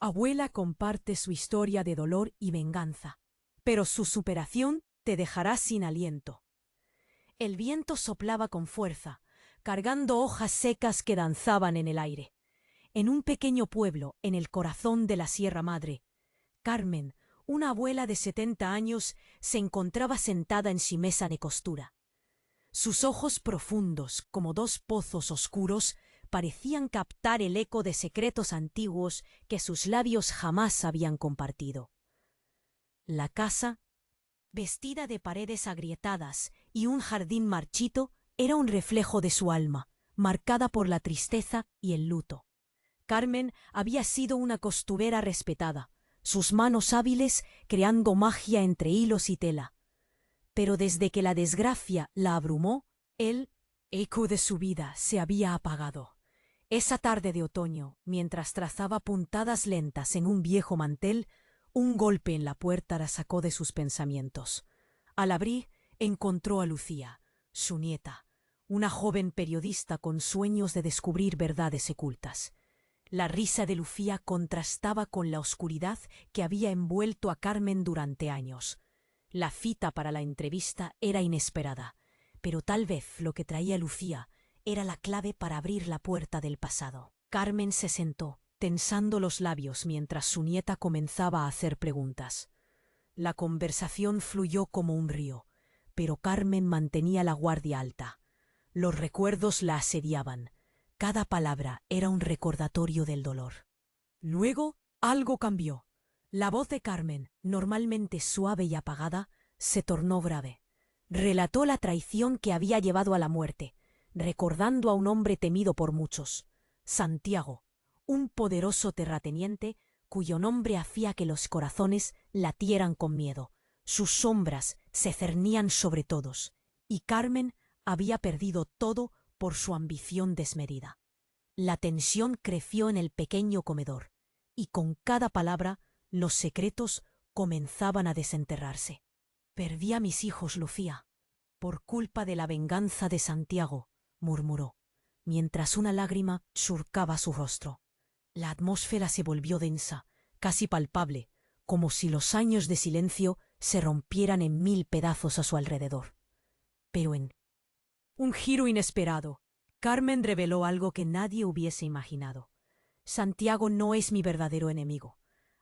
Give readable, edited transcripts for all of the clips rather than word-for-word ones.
Abuela comparte su historia de dolor y venganza, pero su superación te dejará sin aliento. El viento soplaba con fuerza, cargando hojas secas que danzaban en el aire. En un pequeño pueblo, en el corazón de la Sierra Madre, Carmen, una abuela de 70 años, se encontraba sentada en su mesa de costura. Sus ojos profundos, como dos pozos oscuros, parecían captar el eco de secretos antiguos que sus labios jamás habían compartido. La casa, vestida de paredes agrietadas y un jardín marchito, era un reflejo de su alma, marcada por la tristeza y el luto. Carmen había sido una costurera respetada, sus manos hábiles creando magia entre hilos y tela. Pero desde que la desgracia la abrumó, el eco de su vida se había apagado. Esa tarde de otoño, mientras trazaba puntadas lentas en un viejo mantel, un golpe en la puerta la sacó de sus pensamientos. Al abrir, encontró a Lucía, su nieta, una joven periodista con sueños de descubrir verdades ocultas. La risa de Lucía contrastaba con la oscuridad que había envuelto a Carmen durante años. La cita para la entrevista era inesperada, pero tal vez lo que traía Lucía era la clave para abrir la puerta del pasado. Carmen se sentó, tensando los labios mientras su nieta comenzaba a hacer preguntas. La conversación fluyó como un río, pero Carmen mantenía la guardia alta. Los recuerdos la asediaban. Cada palabra era un recordatorio del dolor. Luego, algo cambió. La voz de Carmen, normalmente suave y apagada, se tornó grave. Relató la traición que había llevado a la muerte, recordando a un hombre temido por muchos, Santiago, un poderoso terrateniente cuyo nombre hacía que los corazones latieran con miedo. Sus sombras se cernían sobre todos, y Carmen había perdido todo por su ambición desmedida. La tensión creció en el pequeño comedor, y con cada palabra los secretos comenzaban a desenterrarse. Perdí a mis hijos, Lucía, por culpa de la venganza de Santiago, murmuró, mientras una lágrima surcaba su rostro. La atmósfera se volvió densa, casi palpable, como si los años de silencio se rompieran en 1000 pedazos a su alrededor. Pero en un giro inesperado, Carmen reveló algo que nadie hubiese imaginado. Santiago no es mi verdadero enemigo.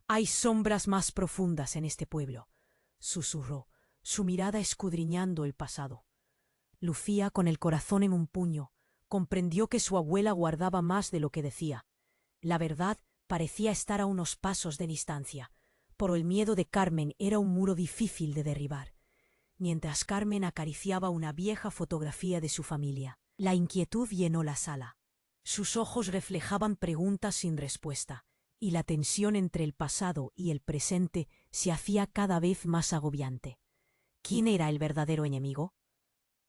Hay sombras más profundas en este pueblo, susurró, su mirada escudriñando el pasado. Lucía, con el corazón en un puño, comprendió que su abuela guardaba más de lo que decía. La verdad parecía estar a unos pasos de distancia, pero el miedo de Carmen era un muro difícil de derribar. Mientras Carmen acariciaba una vieja fotografía de su familia, la inquietud llenó la sala. Sus ojos reflejaban preguntas sin respuesta, y la tensión entre el pasado y el presente se hacía cada vez más agobiante. ¿Quién era el verdadero enemigo?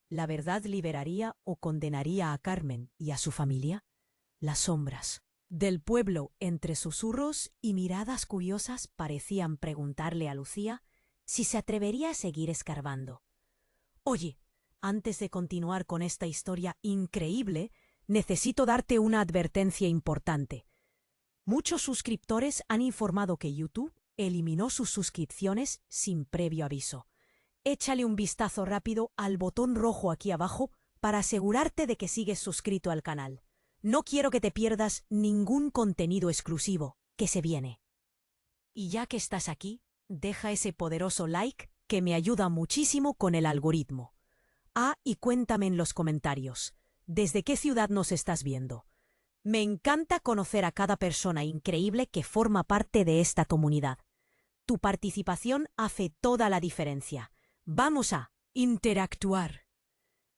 ¿La verdad liberaría o condenaría a Carmen y a su familia? Las sombras del pueblo, entre susurros y miradas curiosas, parecían preguntarle a Lucía si se atrevería a seguir escarbando. Oye, antes de continuar con esta historia increíble, necesito darte una advertencia importante. Muchos suscriptores han informado que YouTube eliminó sus suscripciones sin previo aviso. Échale un vistazo rápido al botón rojo aquí abajo para asegurarte de que sigues suscrito al canal. No quiero que te pierdas ningún contenido exclusivo que se viene. Y ya que estás aquí, deja ese poderoso like que me ayuda muchísimo con el algoritmo. Y cuéntame en los comentarios, ¿desde qué ciudad nos estás viendo? Me encanta conocer a cada persona increíble que forma parte de esta comunidad. Tu participación hace toda la diferencia. Vamos a interactuar.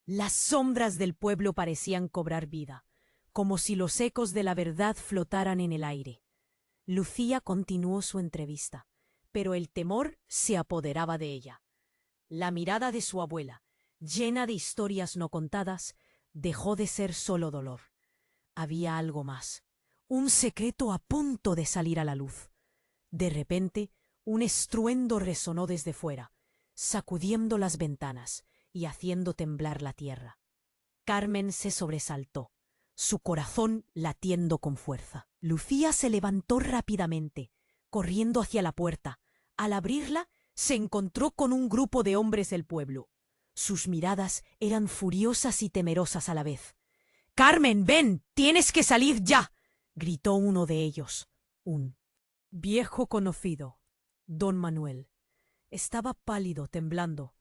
Las sombras del pueblo parecían cobrar vida, como si los ecos de la verdad flotaran en el aire. Lucía continuó su entrevista, pero el temor se apoderaba de ella. La mirada de su abuela, llena de historias no contadas, dejó de ser solo dolor. Había algo más, un secreto a punto de salir a la luz. De repente, un estruendo resonó desde fuera, sacudiendo las ventanas y haciendo temblar la tierra. Carmen se sobresaltó. su corazón latiendo con fuerza. Lucía se levantó rápidamente, corriendo hacia la puerta. Al abrirla, se encontró con un grupo de hombres del pueblo. Sus miradas eran furiosas y temerosas a la vez. «¡Carmen, ven! ¡Tienes que salir ya!», gritó uno de ellos. Un viejo conocido, don Manuel. Estaba pálido, temblando.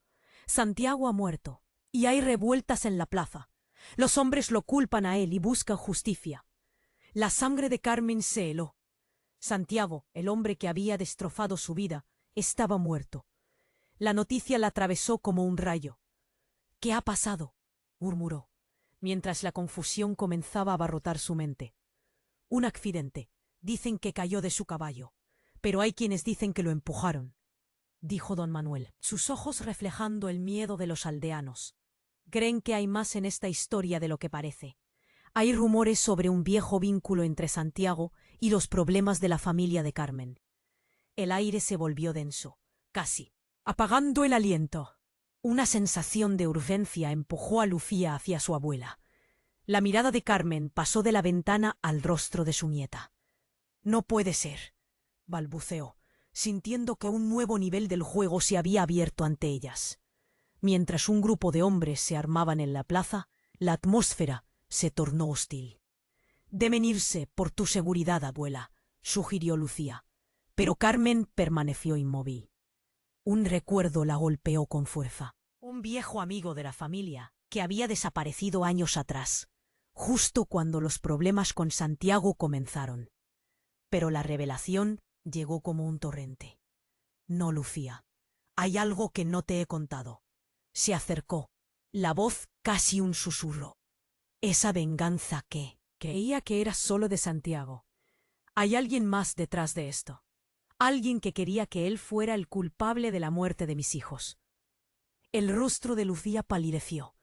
Santiago ha muerto, y hay revueltas en la plaza. Los hombres lo culpan a él y buscan justicia. La sangre de Carmen se heló. Santiago, el hombre que había destrozado su vida, estaba muerto. La noticia la atravesó como un rayo. «¿Qué ha pasado?», murmuró, mientras la confusión comenzaba a abarrotar su mente. «Un accidente. Dicen que cayó de su caballo, pero hay quienes dicen que lo empujaron», dijo don Manuel, sus ojos reflejando el miedo de los aldeanos. «Creen que hay más en esta historia de lo que parece. Hay rumores sobre un viejo vínculo entre Santiago y los problemas de la familia de Carmen». El aire se volvió denso, casi apagando el aliento. Una sensación de urgencia empujó a Lucía hacia su abuela. La mirada de Carmen pasó de la ventana al rostro de su nieta. «No puede ser», balbuceó, sintiendo que un nuevo nivel del juego se había abierto ante ellas. Mientras un grupo de hombres se armaban en la plaza, la atmósfera se tornó hostil. «Deben irse por tu seguridad, abuela», sugirió Lucía, pero Carmen permaneció inmóvil. Un recuerdo la golpeó con fuerza. Un viejo amigo de la familia que había desaparecido años atrás, justo cuando los problemas con Santiago comenzaron. Pero la revelación llegó como un torrente. «No, Lucía, hay algo que no te he contado». Se acercó, la voz casi un susurro. «Esa venganza que creía que era solo de Santiago. Hay alguien más detrás de esto. Alguien que quería que él fuera el culpable de la muerte de mis hijos». El rostro de Lucía palideció.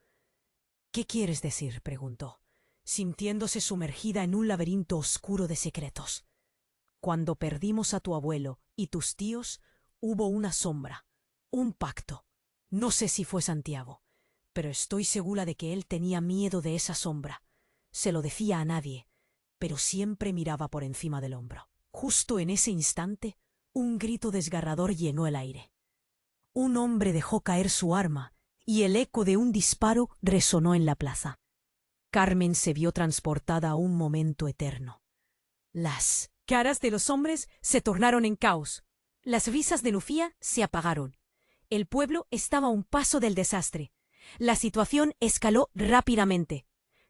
«¿Qué quieres decir?», preguntó, sintiéndose sumergida en un laberinto oscuro de secretos. «Cuando perdimos a tu abuelo y tus tíos, hubo una sombra, un pacto. No sé si fue Santiago, pero estoy segura de que él tenía miedo de esa sombra. Se lo decía a nadie, pero siempre miraba por encima del hombro». Justo en ese instante, un grito desgarrador llenó el aire. Un hombre dejó caer su arma y el eco de un disparo resonó en la plaza. Carmen se vio transportada a un momento eterno. Las caras de los hombres se tornaron en caos. Las risas de Lucía se apagaron. El pueblo estaba a un paso del desastre. La situación escaló rápidamente.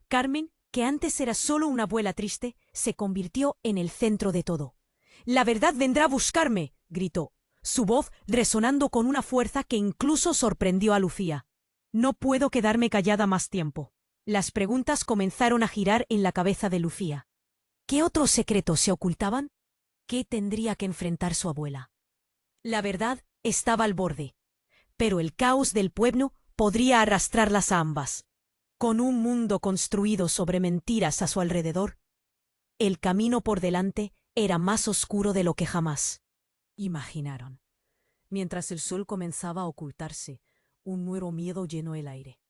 Carmen, que antes era solo una abuela triste, se convirtió en el centro de todo. «La verdad vendrá a buscarme», gritó, su voz resonando con una fuerza que incluso sorprendió a Lucía. «No puedo quedarme callada más tiempo». Las preguntas comenzaron a girar en la cabeza de Lucía. ¿Qué otros secretos se ocultaban? ¿Qué tendría que enfrentar su abuela? La verdad estaba al borde, pero el caos del pueblo podría arrastrarlas a ambas. Con un mundo construido sobre mentiras a su alrededor, el camino por delante era más oscuro de lo que jamás imaginaron. Mientras el sol comenzaba a ocultarse, un nuevo miedo llenó el aire.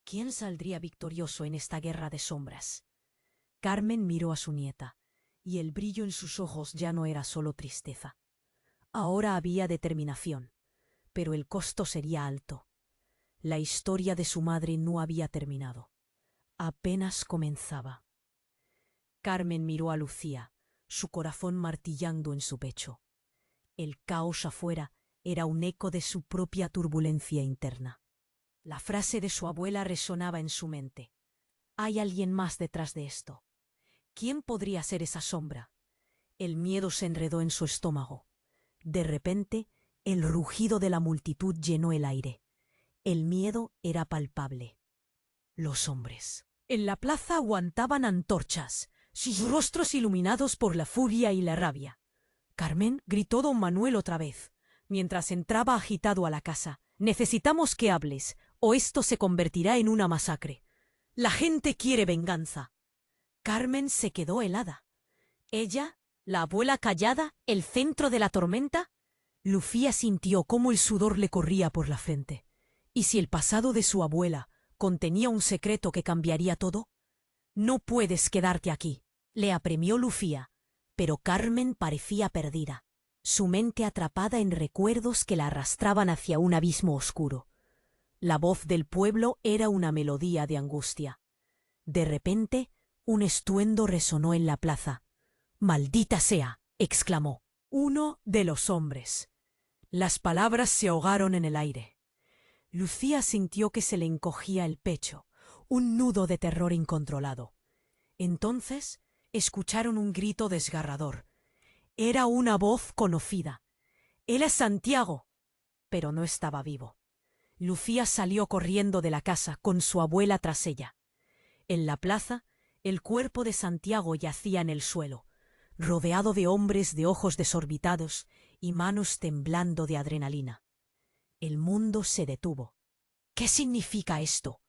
¿Quién saldría victorioso en esta guerra de sombras? Carmen miró a su nieta, y el brillo en sus ojos ya no era solo tristeza. Ahora había determinación, pero el costo sería alto. La historia de su madre no había terminado. Apenas comenzaba. Carmen miró a Lucía, su corazón martillando en su pecho. El caos afuera era un eco de su propia turbulencia interna. La frase de su abuela resonaba en su mente. «Hay alguien más detrás de esto». ¿Quién podría ser esa sombra? El miedo se enredó en su estómago. De repente, el rugido de la multitud llenó el aire. El miedo era palpable. Los hombres. En la plaza aguantaban antorchas, sus rostros iluminados por la furia y la rabia. «Carmen», gritó don Manuel otra vez, mientras entraba agitado a la casa. «Necesitamos que hables, o esto se convertirá en una masacre. La gente quiere venganza». Carmen se quedó helada. ¿Ella, la abuela callada, el centro de la tormenta? Lucía sintió cómo el sudor le corría por la frente. ¿Y si el pasado de su abuela contenía un secreto que cambiaría todo? No puedes quedarte aquí, le apremió Lucía, pero Carmen parecía perdida, su mente atrapada en recuerdos que la arrastraban hacia un abismo oscuro. La voz del pueblo era una melodía de angustia. De repente, un estruendo resonó en la plaza. «¡Maldita sea!», exclamó uno de los hombres. Las palabras se ahogaron en el aire. Lucía sintió que se le encogía el pecho, un nudo de terror incontrolado. Entonces escucharon un grito desgarrador. Era una voz conocida. Era Santiago, pero no estaba vivo. Lucía salió corriendo de la casa con su abuela tras ella. En la plaza, el cuerpo de Santiago yacía en el suelo, rodeado de hombres de ojos desorbitados y manos temblando de adrenalina. El mundo se detuvo. «¿Qué significa esto?»,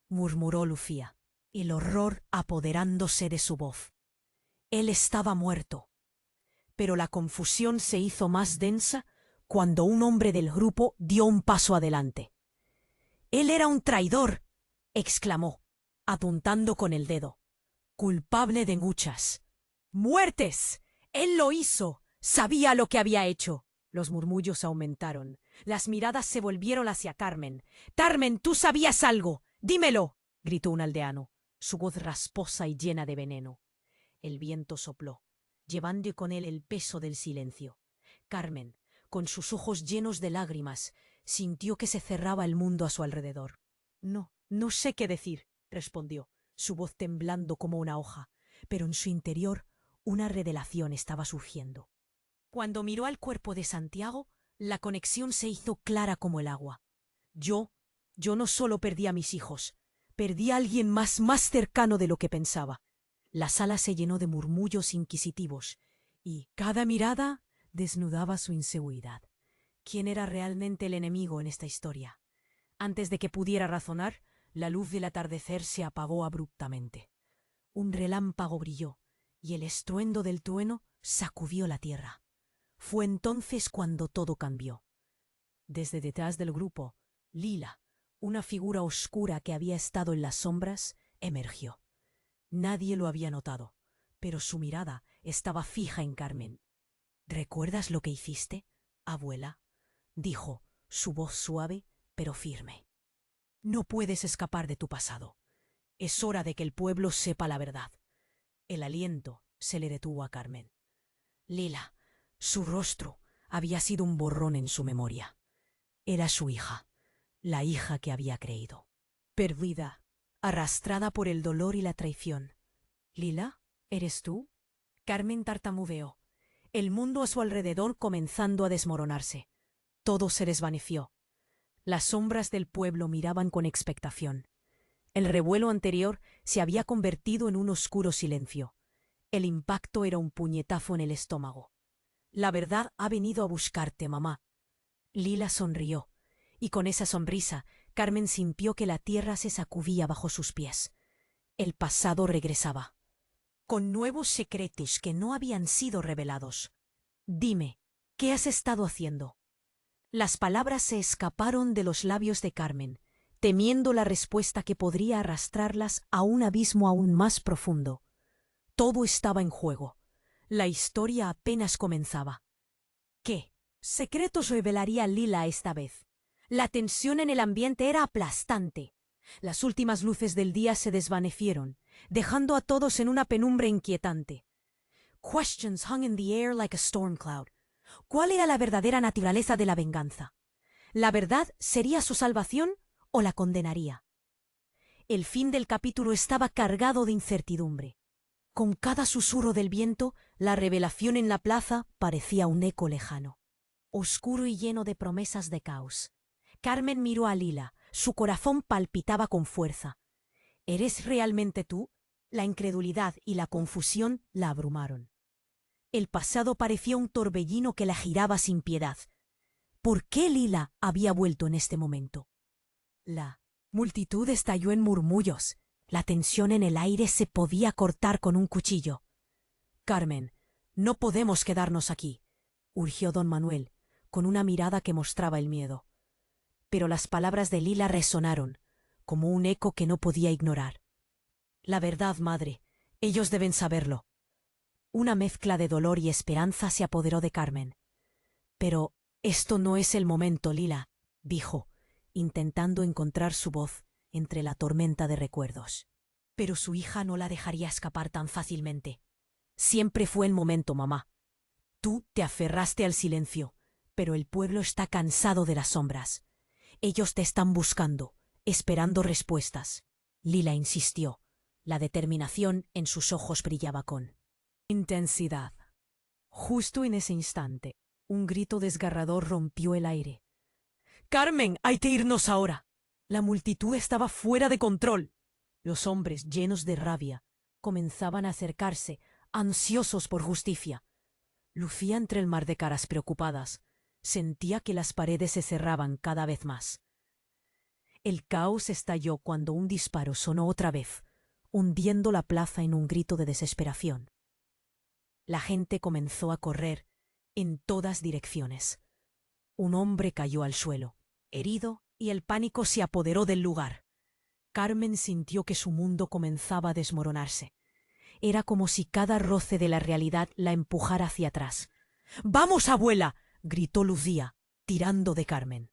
murmuró Lucía, el horror apoderándose de su voz. Él estaba muerto. Pero la confusión se hizo más densa cuando un hombre del grupo dio un paso adelante. «¡Él era un traidor!», exclamó, apuntando con el dedo. «Culpable de muchas muertes. Él lo hizo. Sabía lo que había hecho». Los murmullos aumentaron. Las miradas se volvieron hacia Carmen. «Carmen, tú sabías algo. Dímelo», gritó un aldeano, su voz rasposa y llena de veneno. El viento sopló, llevando con él el peso del silencio. Carmen, con sus ojos llenos de lágrimas, sintió que se cerraba el mundo a su alrededor. No sé qué decir», respondió, su voz temblando como una hoja, pero en su interior una revelación estaba surgiendo. Cuando miró al cuerpo de Santiago, la conexión se hizo clara como el agua. Yo no solo perdí a mis hijos, perdí a alguien más cercano de lo que pensaba. La sala se llenó de murmullos inquisitivos, y cada mirada desnudaba su inseguridad. ¿Quién era realmente el enemigo en esta historia? Antes de que pudiera razonar, la luz del atardecer se apagó abruptamente. Un relámpago brilló, y el estruendo del trueno sacudió la tierra. Fue entonces cuando todo cambió. Desde detrás del grupo, Lila, una figura oscura que había estado en las sombras, emergió. Nadie lo había notado, pero su mirada estaba fija en Carmen. «¿Recuerdas lo que hiciste, abuela?», dijo, su voz suave pero firme. «No puedes escapar de tu pasado. Es hora de que el pueblo sepa la verdad». El aliento se le detuvo a Carmen. Lila, su rostro había sido un borrón en su memoria. Era su hija, la hija que había creído. Perdida, arrastrada por el dolor y la traición. «¿Lila? ¿Eres tú?». Carmen tartamudeó, el mundo a su alrededor comenzando a desmoronarse. Todo se desvaneció. Las sombras del pueblo miraban con expectación. El revuelo anterior se había convertido en un oscuro silencio. El impacto era un puñetazo en el estómago. «La verdad ha venido a buscarte, mamá». Lila sonrió, y con esa sonrisa Carmen sintió que la tierra se sacudía bajo sus pies. El pasado regresaba, con nuevos secretos que no habían sido revelados. «Dime, ¿qué has estado haciendo?». Las palabras se escaparon de los labios de Carmen, temiendo la respuesta que podría arrastrarlas a un abismo aún más profundo. Todo estaba en juego. La historia apenas comenzaba. ¿Qué secretos revelaría Lila esta vez? La tensión en el ambiente era aplastante. Las últimas luces del día se desvanecieron, dejando a todos en una penumbra inquietante. Questions hung in the air like a storm cloud. ¿Cuál era la verdadera naturaleza de la venganza? ¿La verdad sería su salvación o la condenaría? El fin del capítulo estaba cargado de incertidumbre. Con cada susurro del viento, la revelación en la plaza parecía un eco lejano, oscuro y lleno de promesas de caos. Carmen miró a Lila, su corazón palpitaba con fuerza. ¿Eres realmente tú? La incredulidad y la confusión la abrumaron. El pasado parecía un torbellino que la giraba sin piedad. ¿Por qué Lila había vuelto en este momento? La multitud estalló en murmullos. La tensión en el aire se podía cortar con un cuchillo. «Carmen, no podemos quedarnos aquí», urgió don Manuel, con una mirada que mostraba el miedo. Pero las palabras de Lila resonaron, como un eco que no podía ignorar. La verdad, madre, ellos deben saberlo. Una mezcla de dolor y esperanza se apoderó de Carmen. Pero esto no es el momento, Lila, dijo, intentando encontrar su voz entre la tormenta de recuerdos. Pero su hija no la dejaría escapar tan fácilmente. Siempre fue el momento, mamá. Tú te aferraste al silencio, pero el pueblo está cansado de las sombras. Ellos te están buscando, esperando respuestas. Lila insistió. La determinación en sus ojos brillaba con intensidad. Justo en ese instante, un grito desgarrador rompió el aire. ¡Carmen, hay que irnos ahora! La multitud estaba fuera de control. Los hombres, llenos de rabia, comenzaban a acercarse, ansiosos por justicia. Lucía entre el mar de caras preocupadas. Sentía que las paredes se cerraban cada vez más. El caos estalló cuando un disparo sonó otra vez, hundiendo la plaza en un grito de desesperación. La gente comenzó a correr en todas direcciones. Un hombre cayó al suelo, herido, y el pánico se apoderó del lugar. Carmen sintió que su mundo comenzaba a desmoronarse. Era como si cada roce de la realidad la empujara hacia atrás. ¡Vamos, abuela!, gritó Lucía, tirando de Carmen.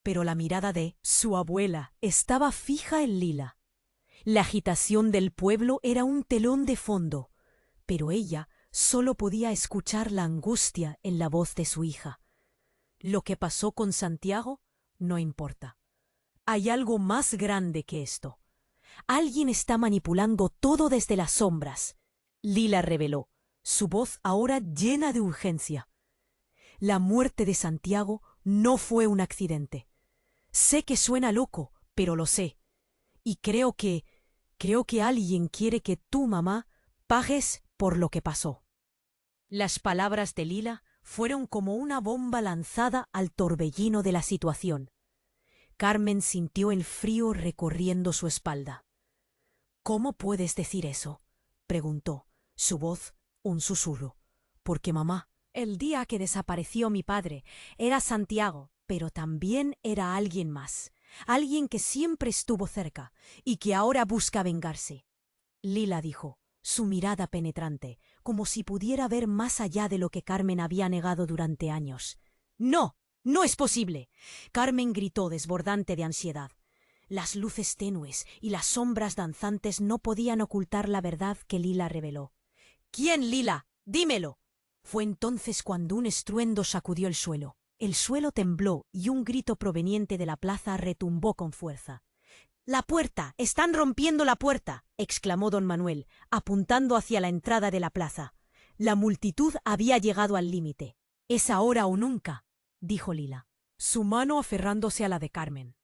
Pero la mirada de su abuela estaba fija en Lila. La agitación del pueblo era un telón de fondo, pero ella solo podía escuchar la angustia en la voz de su hija. Lo que pasó con Santiago no importa. Hay algo más grande que esto. Alguien está manipulando todo desde las sombras. Lila reveló, su voz ahora llena de urgencia. La muerte de Santiago no fue un accidente. Sé que suena loco, pero lo sé. Y creo que alguien quiere que tú, mamá, pagues por lo que pasó. Las palabras de Lila fueron como una bomba lanzada al torbellino de la situación. Carmen sintió el frío recorriendo su espalda. ¿Cómo puedes decir eso?, preguntó, su voz un susurro. Porque, mamá, el día que desapareció mi padre era Santiago, pero también era alguien más, alguien que siempre estuvo cerca y que ahora busca vengarse. Lila dijo, su mirada penetrante, como si pudiera ver más allá de lo que Carmen había negado durante años. ¡No! ¡No es posible! Carmen gritó, desbordante de ansiedad. Las luces tenues y las sombras danzantes no podían ocultar la verdad que Lila reveló. ¿Quién, Lila? ¡Dímelo! Fue entonces cuando un estruendo sacudió el suelo. El suelo tembló y un grito proveniente de la plaza retumbó con fuerza. ¡La puerta! ¡Están rompiendo la puerta!, exclamó don Manuel, apuntando hacia la entrada de la plaza. La multitud había llegado al límite. «Es ahora o nunca», dijo Lila, su mano aferrándose a la de Carmen.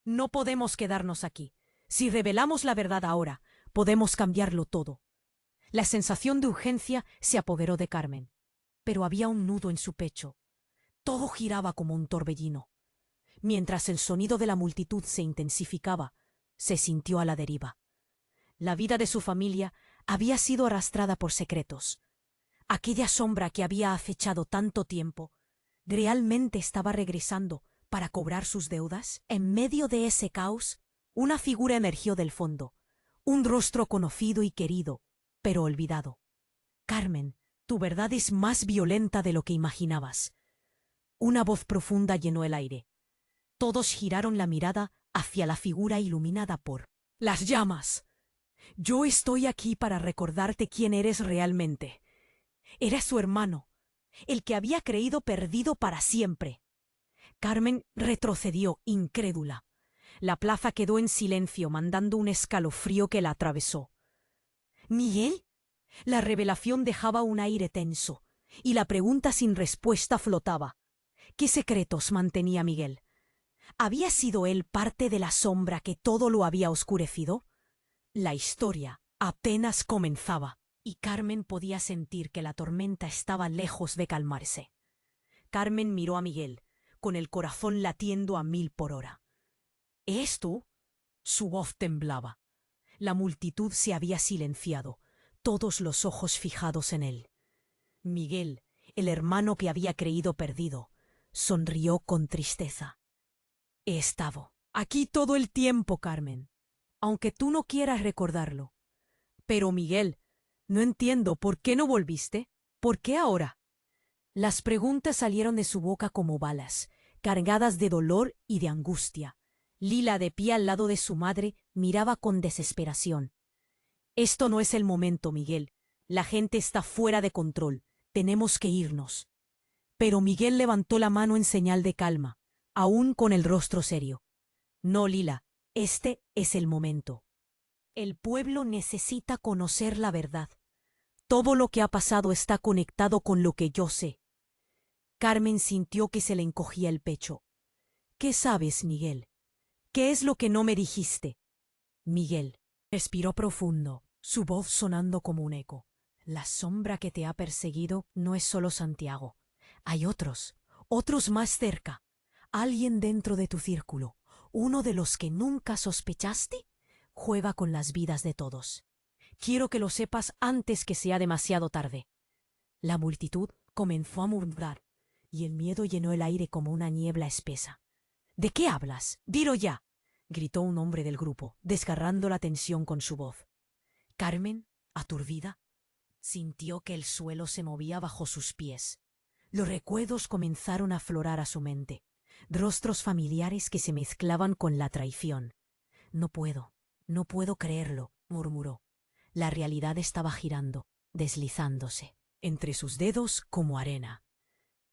«No podemos quedarnos aquí. Si revelamos la verdad ahora, podemos cambiarlo todo». La sensación de urgencia se apoderó de Carmen, pero había un nudo en su pecho. Todo giraba como un torbellino. Mientras el sonido de la multitud se intensificaba, se sintió a la deriva. La vida de su familia había sido arrastrada por secretos. Aquella sombra que había acechado tanto tiempo, ¿realmente estaba regresando para cobrar sus deudas? En medio de ese caos, una figura emergió del fondo, un rostro conocido y querido, pero olvidado. «Carmen, tu verdad es más violenta de lo que imaginabas». Una voz profunda llenó el aire. Todos giraron la mirada hacia la figura iluminada por las llamas. «Yo estoy aquí para recordarte quién eres realmente. Eres su hermano, el que había creído perdido para siempre». Carmen retrocedió, incrédula. La plaza quedó en silencio, mandando un escalofrío que la atravesó. «¿Miguel?». La revelación dejaba un aire tenso, y la pregunta sin respuesta flotaba. ¿Qué secretos mantenía Miguel? ¿Había sido él parte de la sombra que todo lo había oscurecido? La historia apenas comenzaba, y Carmen podía sentir que la tormenta estaba lejos de calmarse. Carmen miró a Miguel, con el corazón latiendo a 1000 por hora. «¿Eres tú?». Su voz temblaba. La multitud se había silenciado, todos los ojos fijados en él. Miguel, el hermano que había creído perdido, sonrió con tristeza. «He estado aquí todo el tiempo, Carmen. Aunque tú no quieras recordarlo, Pero Miguel, no entiendo, ¿por qué no volviste? ¿Por qué ahora? Las preguntas salieron de su boca como balas, cargadas de dolor y de angustia. Lila, de pie al lado de su madre, miraba con desesperación. Esto no es el momento, Miguel. La gente está fuera de control. Tenemos que irnos. Pero Miguel levantó la mano en señal de calma, aún con el rostro serio. No, Lila, este es el momento. El pueblo necesita conocer la verdad. Todo lo que ha pasado está conectado con lo que yo sé. Carmen sintió que se le encogía el pecho. ¿Qué sabes, Miguel? ¿Qué es lo que no me dijiste? Miguel respiró profundo, su voz sonando como un eco. La sombra que te ha perseguido no es solo Santiago. Hay otros más cerca. Alguien dentro de tu círculo, uno de los que nunca sospechaste, juega con las vidas de todos. Quiero que lo sepas antes que sea demasiado tarde. La multitud comenzó a murmurar, y el miedo llenó el aire como una niebla espesa. ¿De qué hablas? Dilo ya, gritó un hombre del grupo, desgarrando la tensión con su voz. Carmen, aturdida, sintió que el suelo se movía bajo sus pies. Los recuerdos comenzaron a aflorar a su mente, rostros familiares que se mezclaban con la traición. No puedo creerlo, murmuró. La realidad estaba girando, deslizándose, entre sus dedos como arena.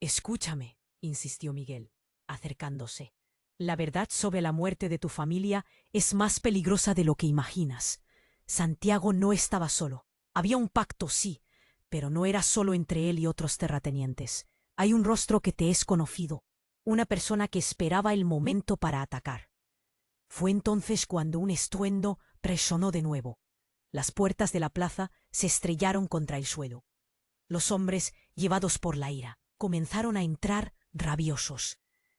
Escúchame, insistió Miguel, acercándose. La verdad sobre la muerte de tu familia es más peligrosa de lo que imaginas. Santiago no estaba solo. Había un pacto, sí, pero no era solo entre él y otros terratenientes. Hay un rostro que te es conocido, una persona que esperaba el momento para atacar. Fue entonces cuando un estruendo resonó de nuevo. Las puertas de la plaza se estrellaron contra el suelo. Los hombres, llevados por la ira, comenzaron a entrar rabiosos.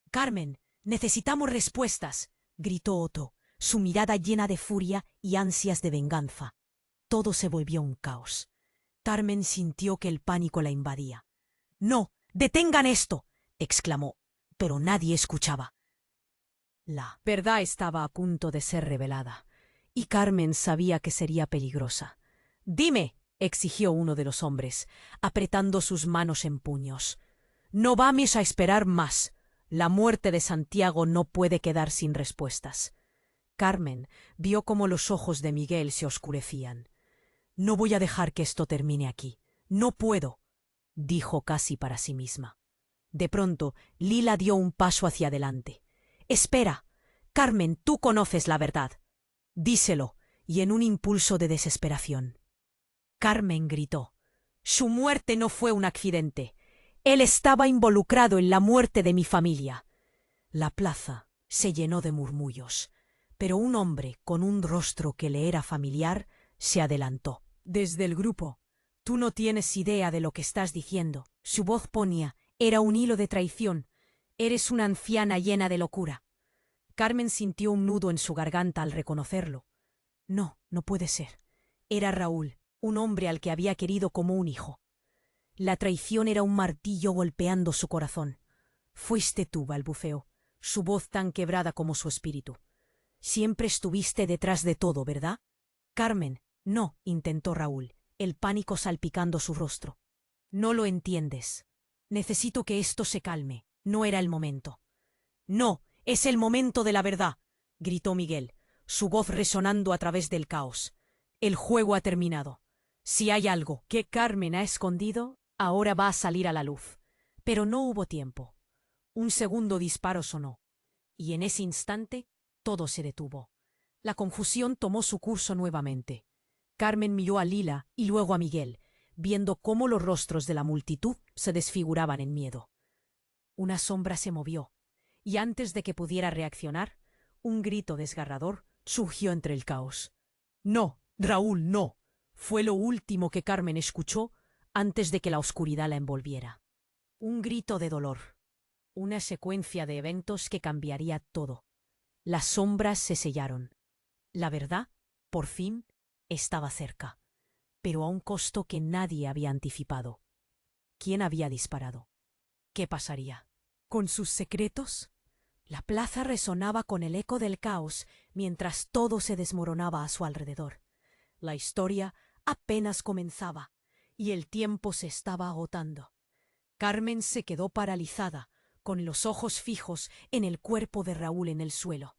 «Carmen, necesitamos respuestas», gritó Otto, su mirada llena de furia y ansias de venganza. Todo se volvió un caos. Carmen sintió que el pánico la invadía. «¡No! ¡Detengan esto!», exclamó, pero nadie escuchaba. La verdad estaba a punto de ser revelada, y Carmen sabía que sería peligrosa. «Dime», exigió uno de los hombres, apretando sus manos en puños. «No vamos a esperar más. La muerte de Santiago no puede quedar sin respuestas». Carmen vio cómo los ojos de Miguel se oscurecían. «No voy a dejar que esto termine aquí. No puedo», dijo casi para sí misma. De pronto, Lila dio un paso hacia adelante. «Espera. Carmen, tú conoces la verdad. Díselo», y en un impulso de desesperación. Carmen gritó. «Su muerte no fue un accidente. Él estaba involucrado en la muerte de mi familia». La plaza se llenó de murmullos, pero un hombre con un rostro que le era familiar se adelantó. Desde el grupo. «Tú no tienes idea de lo que estás diciendo». Su voz ponía, era un hilo de traición. «Eres una anciana llena de locura». Carmen sintió un nudo en su garganta al reconocerlo. No, no puede ser. Era Raúl, un hombre al que había querido como un hijo. La traición era un martillo golpeando su corazón. «Fuiste tú», balbuceó, su voz tan quebrada como su espíritu. «Siempre estuviste detrás de todo, ¿verdad?» «Carmen, no», intentó Raúl, el pánico salpicando su rostro. «No lo entiendes. Necesito que esto se calme. No era el momento». «No, es el momento de la verdad», gritó Miguel, su voz resonando a través del caos. «El juego ha terminado. Si hay algo que Carmen ha escondido, ahora va a salir a la luz». Pero no hubo tiempo. Un segundo disparo sonó, y en ese instante todo se detuvo. La confusión tomó su curso nuevamente. Carmen miró a Lila y luego a Miguel, viendo cómo los rostros de la multitud se desfiguraban en miedo. Una sombra se movió, y antes de que pudiera reaccionar, un grito desgarrador surgió entre el caos. «No, Raúl, no». Fue lo último que Carmen escuchó antes de que la oscuridad la envolviera. Un grito de dolor. Una secuencia de eventos que cambiaría todo. Las sombras se sellaron. La verdad, por fin, estaba cerca, pero a un costo que nadie había anticipado. ¿Quién había disparado? ¿Qué pasaría? ¿Con sus secretos? La plaza resonaba con el eco del caos mientras todo se desmoronaba a su alrededor. La historia apenas comenzaba, y el tiempo se estaba agotando. Carmen se quedó paralizada, con los ojos fijos en el cuerpo de Raúl en el suelo.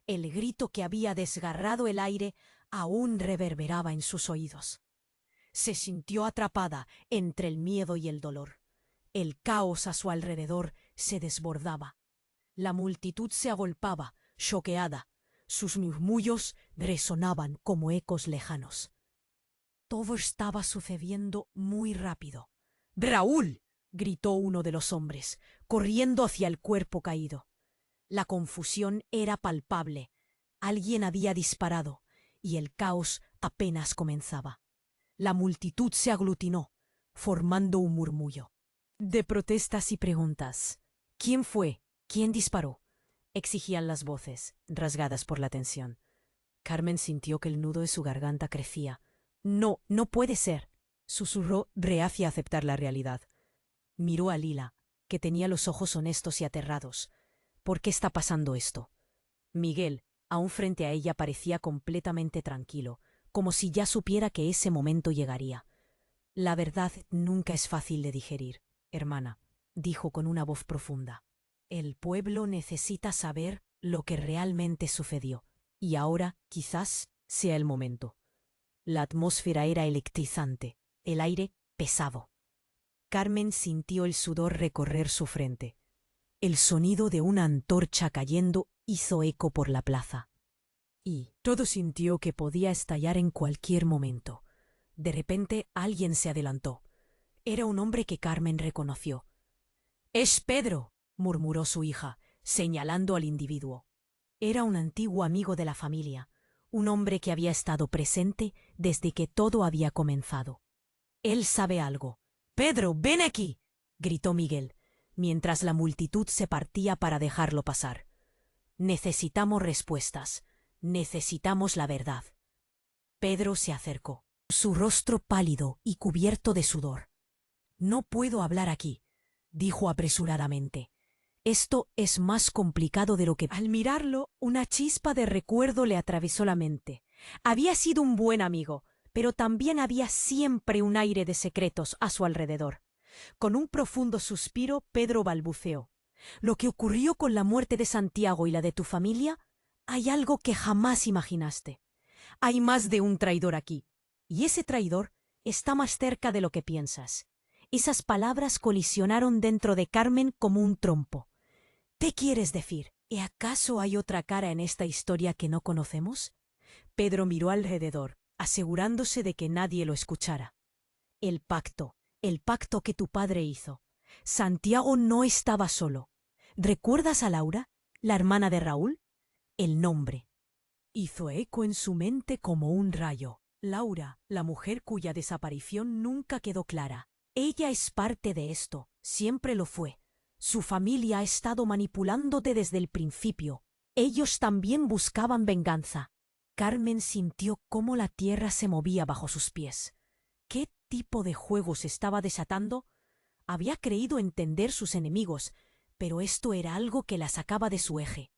El grito que había desgarrado el aire aún reverberaba en sus oídos. Se sintió atrapada entre el miedo y el dolor. El caos a su alrededor se desbordaba. La multitud se agolpaba, choqueada. Sus murmullos resonaban como ecos lejanos. Todo estaba sucediendo muy rápido. ¡Raúl!, gritó uno de los hombres, corriendo hacia el cuerpo caído. La confusión era palpable. Alguien había disparado, y el caos apenas comenzaba. La multitud se aglutinó, formando un murmullo de protestas y preguntas. ¿Quién fue? ¿Quién disparó?, exigían las voces, rasgadas por la tensión. Carmen sintió que el nudo de su garganta crecía. No, no puede ser, susurró, reacia a aceptar la realidad. Miró a Lila, que tenía los ojos honestos y aterrados. ¿Por qué está pasando esto? Miguel, aún frente a ella, parecía completamente tranquilo, como si ya supiera que ese momento llegaría. La verdad nunca es fácil de digerir, hermana, dijo con una voz profunda. El pueblo necesita saber lo que realmente sucedió, y ahora quizás sea el momento. La atmósfera era electrizante, el aire pesado. Carmen sintió el sudor recorrer su frente. El sonido de una antorcha cayendo hizo eco por la plaza. Y todo sintió que podía estallar en cualquier momento. De repente alguien se adelantó. Era un hombre que Carmen reconoció. «¡Es Pedro!», murmuró su hija, señalando al individuo. Era un antiguo amigo de la familia, un hombre que había estado presente desde que todo había comenzado. «Él sabe algo». «¡Pedro, ven aquí!», gritó Miguel, mientras la multitud se partía para dejarlo pasar. «Necesitamos respuestas. Necesitamos la verdad». Pedro se acercó, su rostro pálido y cubierto de sudor. «No puedo hablar aquí», dijo apresuradamente. «Esto es más complicado de lo que...». Al mirarlo, una chispa de recuerdo le atravesó la mente. Había sido un buen amigo, pero también había siempre un aire de secretos a su alrededor. Con un profundo suspiro, Pedro balbuceó. «Lo que ocurrió con la muerte de Santiago y la de tu familia, hay algo que jamás imaginaste. Hay más de un traidor aquí, y ese traidor está más cerca de lo que piensas». Esas palabras colisionaron dentro de Carmen como un trompo. «¿Qué quieres decir? ¿Y acaso hay otra cara en esta historia que no conocemos?». Pedro miró alrededor, asegurándose de que nadie lo escuchara. El pacto que tu padre hizo. Santiago no estaba solo. ¿Recuerdas a Laura, la hermana de Raúl? El nombre hizo eco en su mente como un rayo. Laura, la mujer cuya desaparición nunca quedó clara. Ella es parte de esto, siempre lo fue. Su familia ha estado manipulándote desde el principio. Ellos también buscaban venganza. Carmen sintió cómo la tierra se movía bajo sus pies. ¿Qué tipo de juego se estaba desatando? Había creído entender sus enemigos, pero esto era algo que la sacaba de su eje.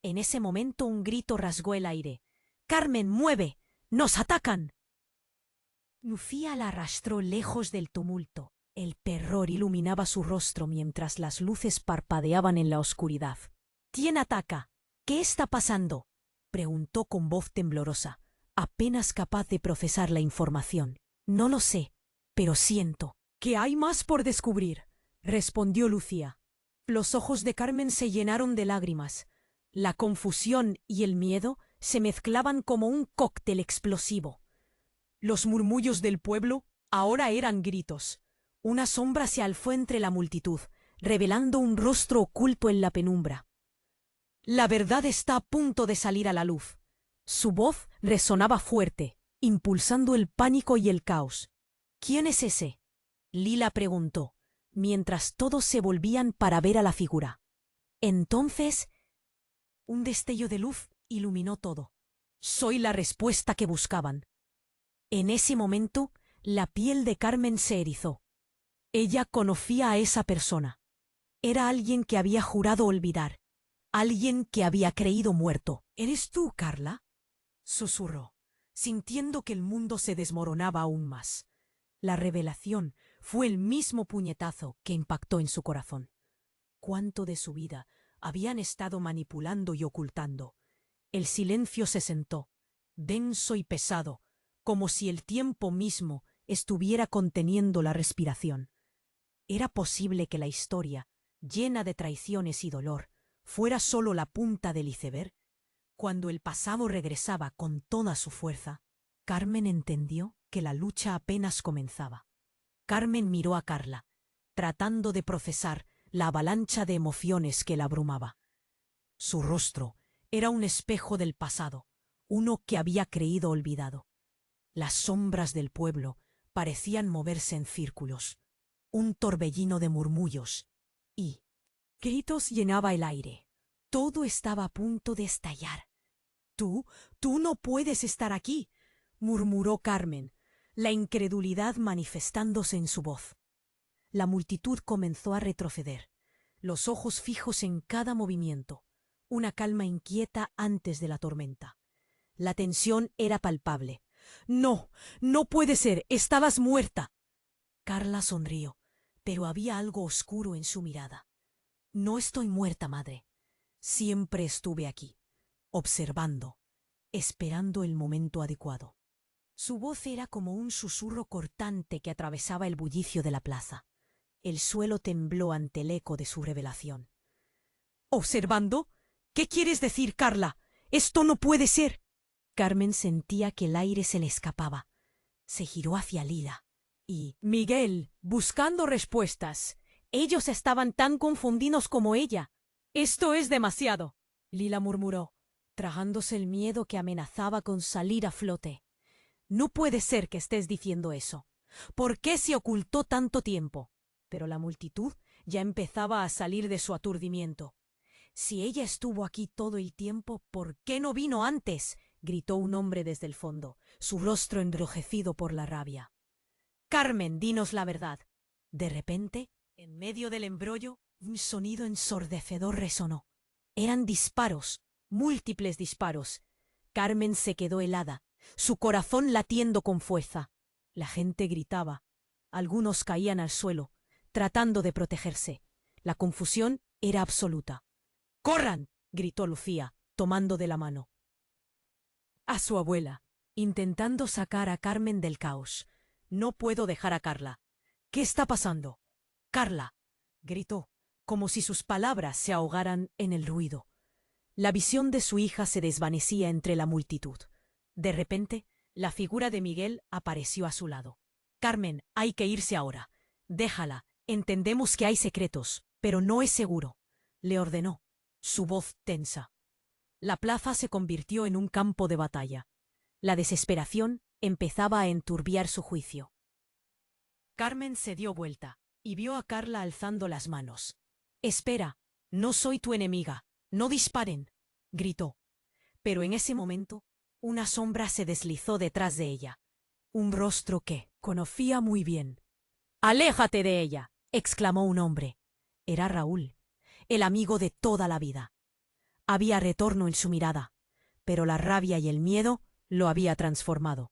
En ese momento un grito rasgó el aire. «¡Carmen, mueve! ¡Nos atacan!». Lucía la arrastró lejos del tumulto. El terror iluminaba su rostro mientras las luces parpadeaban en la oscuridad. «¿Quién ataca? ¿Qué está pasando?», preguntó con voz temblorosa, apenas capaz de procesar la información. «No lo sé, pero siento que hay más por descubrir», respondió Lucía. Los ojos de Carmen se llenaron de lágrimas. La confusión y el miedo se mezclaban como un cóctel explosivo. Los murmullos del pueblo ahora eran gritos. Una sombra se alzó entre la multitud, revelando un rostro oculto en la penumbra. «La verdad está a punto de salir a la luz». Su voz resonaba fuerte, impulsando el pánico y el caos. «¿Quién es ese?», Lila preguntó, mientras todos se volvían para ver a la figura. Entonces, un destello de luz iluminó todo. «Soy la respuesta que buscaban». En ese momento, la piel de Carmen se erizó. Ella conocía a esa persona. Era alguien que había jurado olvidar, alguien que había creído muerto. «¿Eres tú, Carla?», susurró. sintiendo que el mundo se desmoronaba aún más. La revelación fue el mismo puñetazo que impactó en su corazón. ¿Cuánto de su vida habían estado manipulando y ocultando? El silencio se sentó, denso y pesado, como si el tiempo mismo estuviera conteniendo la respiración. ¿Era posible que la historia, llena de traiciones y dolor, fuera solo la punta del iceberg? Cuando el pasado regresaba con toda su fuerza, Carmen entendió que la lucha apenas comenzaba. Carmen miró a Carla, tratando de procesar la avalancha de emociones que la abrumaba. Su rostro era un espejo del pasado, uno que había creído olvidado. Las sombras del pueblo parecían moverse en círculos. Un torbellino de murmullos y gritos llenaba el aire. Todo estaba a punto de estallar. Tú no puedes estar aquí, murmuró Carmen, la incredulidad manifestándose en su voz. La multitud comenzó a retroceder, los ojos fijos en cada movimiento, una calma inquieta antes de la tormenta. La tensión era palpable. No, no puede ser, estabas muerta. Carla sonrió, pero había algo oscuro en su mirada. No estoy muerta, madre. Siempre estuve aquí, observando, esperando el momento adecuado. Su voz era como un susurro cortante que atravesaba el bullicio de la plaza. El suelo tembló ante el eco de su revelación. ¿Observando? ¿Qué quieres decir, Carla? ¡Esto no puede ser! Carmen sentía que el aire se le escapaba. Se giró hacia Lila. Y Miguel, buscando respuestas. Ellos estaban tan confundidos como ella. «Esto es demasiado», Lila murmuró, tragándose el miedo que amenazaba con salir a flote. «No puede ser que estés diciendo eso. ¿Por qué se ocultó tanto tiempo?» Pero la multitud ya empezaba a salir de su aturdimiento. «Si ella estuvo aquí todo el tiempo, ¿por qué no vino antes?», gritó un hombre desde el fondo, su rostro enrojecido por la rabia. «Carmen, dinos la verdad». De repente, en medio del embrollo, un sonido ensordecedor resonó. Eran disparos, múltiples disparos. Carmen se quedó helada, su corazón latiendo con fuerza. La gente gritaba. Algunos caían al suelo, tratando de protegerse. La confusión era absoluta. «¡Corran!», gritó Lucía, tomando de la mano a su abuela, intentando sacar a Carmen del caos. «No puedo dejar a Carla. ¿Qué está pasando?» «Carla», gritó, como si sus palabras se ahogaran en el ruido. La visión de su hija se desvanecía entre la multitud. De repente, la figura de Miguel apareció a su lado. «Carmen, hay que irse ahora. Déjala. Entendemos que hay secretos, pero no es seguro», le ordenó, su voz tensa. La plaza se convirtió en un campo de batalla. La desesperación empezaba a enturbiar su juicio. Carmen se dio vuelta y vio a Carla alzando las manos. «Espera, no soy tu enemiga, no disparen», gritó. Pero en ese momento, una sombra se deslizó detrás de ella. Un rostro que conocía muy bien. «¡Aléjate de ella!», exclamó un hombre. Era Raúl, el amigo de toda la vida. Había retorno en su mirada, pero la rabia y el miedo lo había transformado.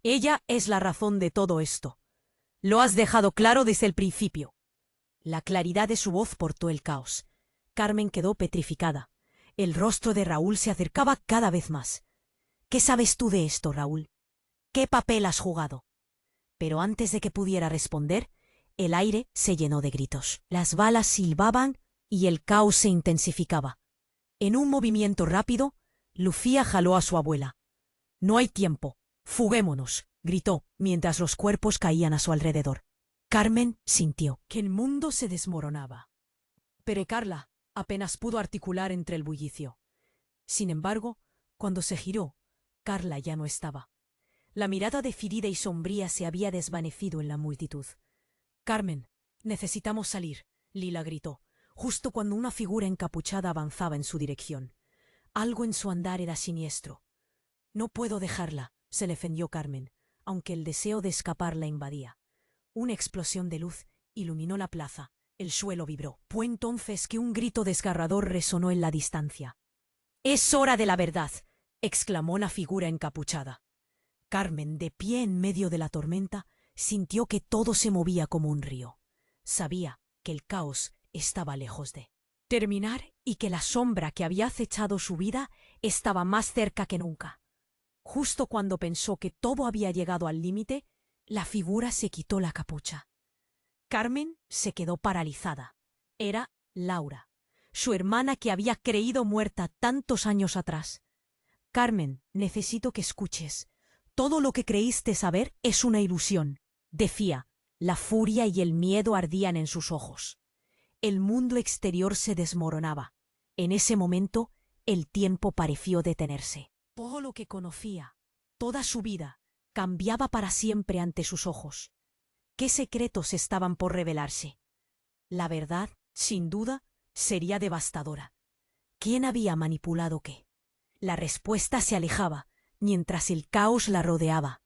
«Ella es la razón de todo esto. Lo has dejado claro desde el principio». La claridad de su voz portó el caos. Carmen quedó petrificada. El rostro de Raúl se acercaba cada vez más. «¿Qué sabes tú de esto, Raúl? ¿Qué papel has jugado?». Pero antes de que pudiera responder, el aire se llenó de gritos. Las balas silbaban y el caos se intensificaba. En un movimiento rápido, Lucía jaló a su abuela. «No hay tiempo. Fuguémonos», gritó, mientras los cuerpos caían a su alrededor. Carmen sintió que el mundo se desmoronaba. Pero Carla apenas pudo articular entre el bullicio. Sin embargo, cuando se giró, Carla ya no estaba. La mirada decidida y sombría se había desvanecido en la multitud. «Carmen, necesitamos salir», Lila gritó, justo cuando una figura encapuchada avanzaba en su dirección. Algo en su andar era siniestro. «No puedo dejarla», se defendió Carmen, aunque el deseo de escapar la invadía. Una explosión de luz iluminó la plaza. El suelo vibró. Fue entonces que un grito desgarrador resonó en la distancia. «¡Es hora de la verdad!», exclamó la figura encapuchada. Carmen, de pie en medio de la tormenta, sintió que todo se movía como un río. Sabía que el caos estaba lejos de terminar y que la sombra que había acechado su vida estaba más cerca que nunca. Justo cuando pensó que todo había llegado al límite, la figura se quitó la capucha. Carmen se quedó paralizada. Era Laura, su hermana que había creído muerta tantos años atrás. Carmen, necesito que escuches. Todo lo que creíste saber es una ilusión, decía. La furia y el miedo ardían en sus ojos. El mundo exterior se desmoronaba. En ese momento, el tiempo pareció detenerse. Todo lo que conocía, toda su vida, cambiaba para siempre ante sus ojos. ¿Qué secretos estaban por revelarse? La verdad, sin duda, sería devastadora. ¿Quién había manipulado qué? La respuesta se alejaba, mientras el caos la rodeaba.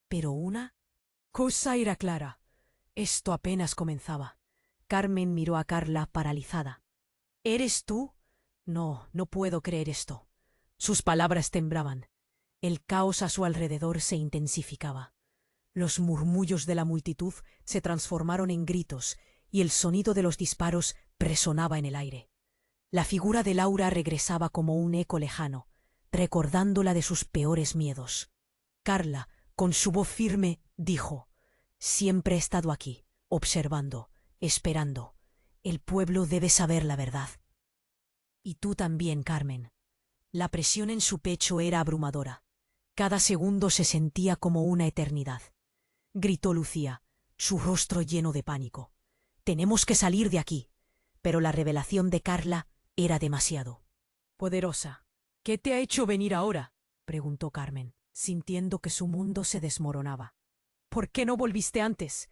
Pero una cosa era clara. Esto apenas comenzaba. Carmen miró a Carla paralizada. ¿Eres tú? No, no puedo creer esto. Sus palabras temblaban. El caos a su alrededor se intensificaba. Los murmullos de la multitud se transformaron en gritos y el sonido de los disparos resonaba en el aire. La figura de Laura regresaba como un eco lejano, recordándola de sus peores miedos. Carla, con su voz firme, dijo: «Siempre he estado aquí, observando, esperando. El pueblo debe saber la verdad». Y tú también, Carmen. La presión en su pecho era abrumadora. Cada segundo se sentía como una eternidad. Gritó Lucía, su rostro lleno de pánico. «Tenemos que salir de aquí». Pero la revelación de Carla era demasiado. «Poderosa, ¿qué te ha hecho venir ahora?», preguntó Carmen, sintiendo que su mundo se desmoronaba. «¿Por qué no volviste antes?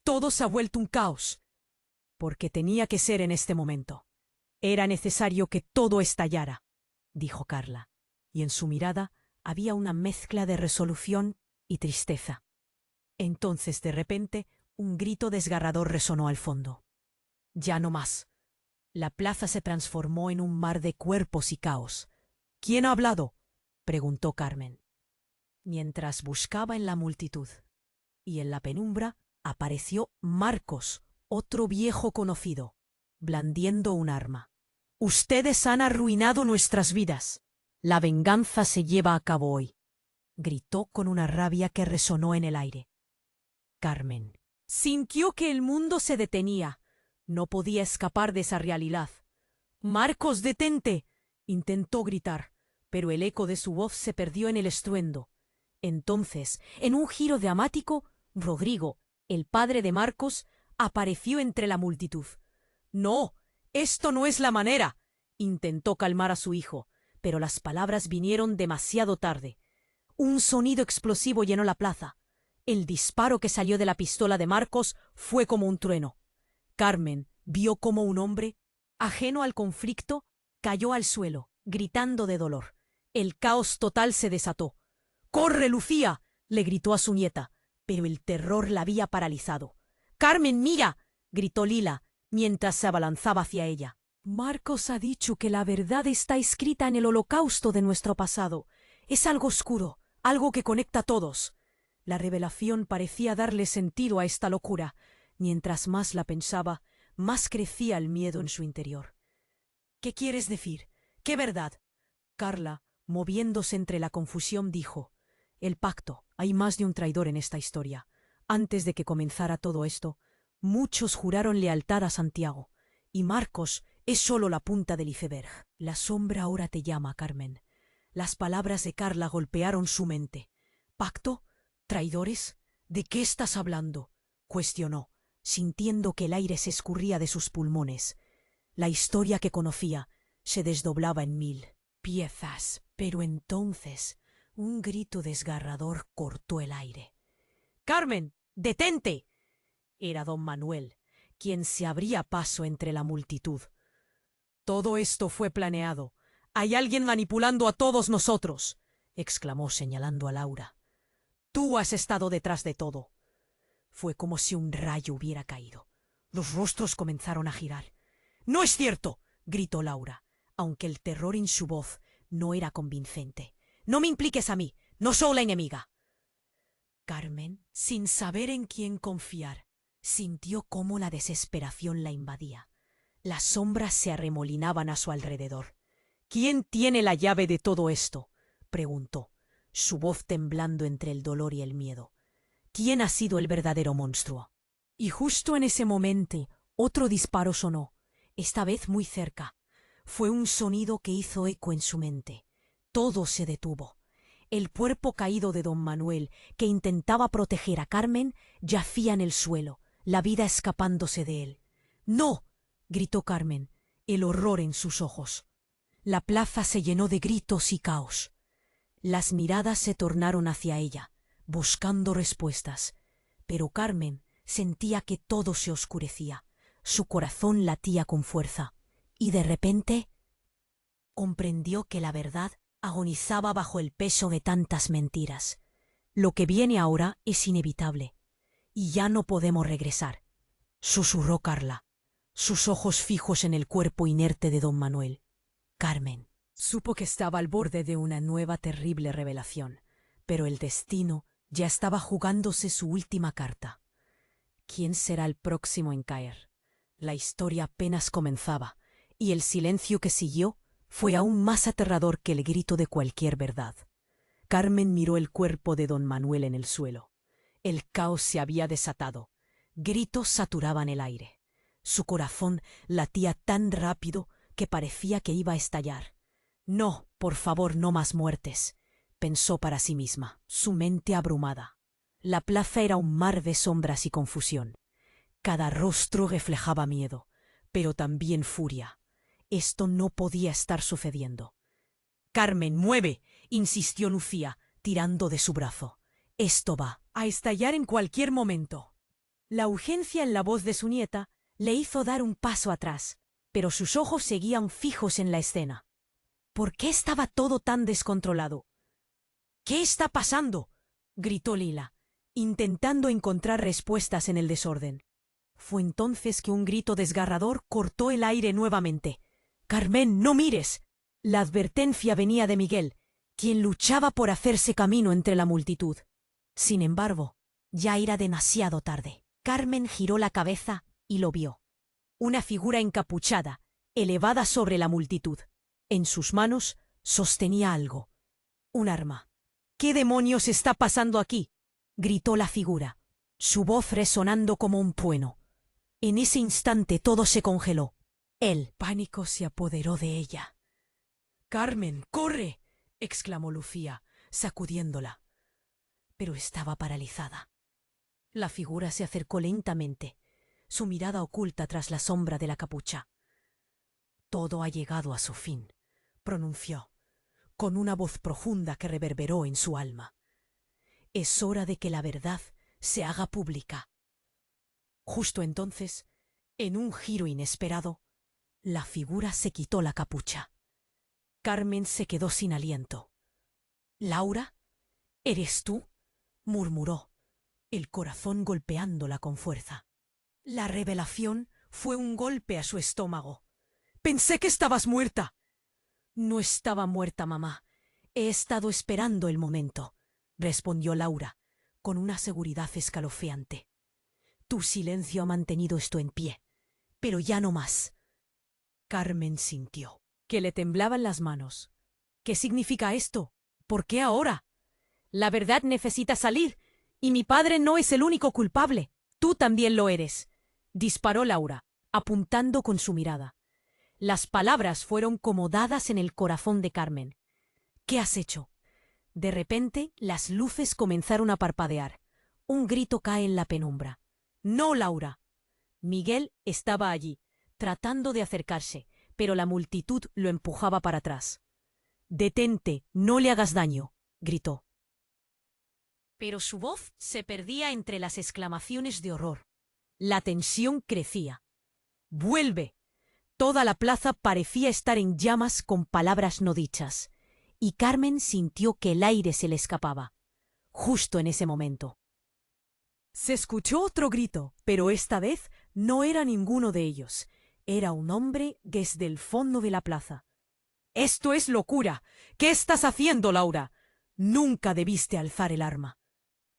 Todo se ha vuelto un caos». «Porque tenía que ser en este momento. Era necesario que todo estallara», dijo Carla, y en su mirada había una mezcla de resolución y tristeza. Entonces, de repente, un grito desgarrador resonó al fondo. «Ya no más». La plaza se transformó en un mar de cuerpos y caos. «¿Quién ha hablado?», preguntó Carmen. Mientras buscaba en la multitud y en la penumbra, apareció Marcos, otro viejo conocido, blandiendo un arma. «Ustedes han arruinado nuestras vidas. La venganza se lleva a cabo hoy», gritó con una rabia que resonó en el aire. Carmen sintió que el mundo se detenía. No podía escapar de esa realidad. «Marcos, detente», intentó gritar, pero el eco de su voz se perdió en el estruendo. Entonces, en un giro dramático, Rodrigo, el padre de Marcos, apareció entre la multitud. «No, esto no es la manera», intentó calmar a su hijo, pero las palabras vinieron demasiado tarde. Un sonido explosivo llenó la plaza. El disparo que salió de la pistola de Marcos fue como un trueno. Carmen vio cómo un hombre, ajeno al conflicto, cayó al suelo, gritando de dolor. El caos total se desató. «¡Corre, Lucía!», le gritó a su nieta, pero el terror la había paralizado. «Carmen, mira», gritó Lila, mientras se abalanzaba hacia ella. «Marcos ha dicho que la verdad está escrita en el holocausto de nuestro pasado. Es algo oscuro, algo que conecta a todos». La revelación parecía darle sentido a esta locura. Mientras más la pensaba, más crecía el miedo en su interior. «¿Qué quieres decir? ¿Qué verdad?». Carla, moviéndose entre la confusión, dijo: «El pacto. Hay más de un traidor en esta historia. Antes de que comenzara todo esto, muchos juraron lealtad a Santiago, y Marcos es solo la punta del iceberg. La sombra ahora te llama, Carmen». Las palabras de Carla golpearon su mente. «¿Pacto? ¿Traidores? ¿De qué estás hablando?», cuestionó, sintiendo que el aire se escurría de sus pulmones. La historia que conocía se desdoblaba en 1000 piezas, pero entonces un grito desgarrador cortó el aire. «¡Carmen, detente!». Era don Manuel, quien se abría paso entre la multitud. «Todo esto fue planeado. Hay alguien manipulando a todos nosotros», exclamó señalando a Laura. «Tú has estado detrás de todo». Fue como si un rayo hubiera caído. Los rostros comenzaron a girar. «¡No es cierto!», gritó Laura, aunque el terror en su voz no era convincente. «No me impliques a mí. no soy la enemiga. Carmen, sin saber en quién confiar, sintió cómo la desesperación la invadía. Las sombras se arremolinaban a su alrededor. ¿Quién tiene la llave de todo esto?, preguntó, su voz temblando entre el dolor y el miedo. ¿Quién ha sido el verdadero monstruo? Y justo en ese momento, otro disparo sonó, esta vez muy cerca. Fue un sonido que hizo eco en su mente. Todo se detuvo. El cuerpo caído de don Manuel, que intentaba proteger a Carmen, yacía en el suelo, la vida escapándose de él. ¡No!, gritó Carmen, el horror en sus ojos. La plaza se llenó de gritos y caos. Las miradas se tornaron hacia ella, buscando respuestas. Pero Carmen sentía que todo se oscurecía. Su corazón latía con fuerza. Y de repente comprendió que la verdad agonizaba bajo el peso de tantas mentiras. Lo que viene ahora es inevitable. Y ya no podemos regresar, susurró Carla, sus ojos fijos en el cuerpo inerte de don Manuel. Carmen supo que estaba al borde de una nueva terrible revelación, pero el destino ya estaba jugándose su última carta. ¿Quién será el próximo en caer? La historia apenas comenzaba, y el silencio que siguió fue aún más aterrador que el grito de cualquier verdad. Carmen miró el cuerpo de don Manuel en el suelo. El caos se había desatado. Gritos saturaban el aire. Su corazón latía tan rápido que parecía que iba a estallar. No, por favor, no más muertes, pensó para sí misma, su mente abrumada. La plaza era un mar de sombras y confusión. Cada rostro reflejaba miedo, pero también furia. Esto no podía estar sucediendo. «Carmen, mueve», insistió Lucía, tirando de su brazo. «Esto va a estallar en cualquier momento». La urgencia en la voz de su nieta le hizo dar un paso atrás, pero sus ojos seguían fijos en la escena. ¿Por qué estaba todo tan descontrolado? «¿Qué está pasando?», gritó Lila, intentando encontrar respuestas en el desorden. Fue entonces que un grito desgarrador cortó el aire nuevamente. «Carmen, no mires». La advertencia venía de Miguel, quien luchaba por hacerse camino entre la multitud. Sin embargo, ya era demasiado tarde. Carmen giró la cabeza y lo vio. Una figura encapuchada, elevada sobre la multitud. En sus manos sostenía algo. Un arma. «¿Qué demonios está pasando aquí?», gritó la figura, su voz resonando como un trueno. En ese instante todo se congeló. El pánico se apoderó de ella. «Carmen, corre», exclamó Lucía, sacudiéndola. Pero estaba paralizada. La figura se acercó lentamente, su mirada oculta tras la sombra de la capucha. «Todo ha llegado a su fin», pronunció, con una voz profunda que reverberó en su alma. «Es hora de que la verdad se haga pública». Justo entonces, en un giro inesperado, la figura se quitó la capucha. Carmen se quedó sin aliento. «¿Laura? ¿Eres tú?», murmuró, el corazón golpeándola con fuerza. La revelación fue un golpe a su estómago. «Pensé que estabas muerta». «No estaba muerta, mamá. He estado esperando el momento», respondió Laura, con una seguridad escalofriante. «Tu silencio ha mantenido esto en pie, pero ya no más». Carmen sintió que le temblaban las manos. «¿Qué significa esto? ¿Por qué ahora? La verdad necesita salir, y mi padre no es el único culpable. Tú también lo eres», disparó Laura, apuntando con su mirada. Las palabras fueron como dadas en el corazón de Carmen. «¿Qué has hecho?». De repente, las luces comenzaron a parpadear. Un grito cae en la penumbra. «¡No, Laura!». Miguel estaba allí, tratando de acercarse, pero la multitud lo empujaba para atrás. «Detente, no le hagas daño», gritó. Pero su voz se perdía entre las exclamaciones de horror. La tensión crecía. «¡Vuelve!». Toda la plaza parecía estar en llamas con palabras no dichas, y Carmen sintió que el aire se le escapaba. Justo en ese momento se escuchó otro grito, pero esta vez no era ninguno de ellos. Era un hombre desde el fondo de la plaza. «¡Esto es locura! ¿Qué estás haciendo, Laura?». Nunca debiste alzar el arma.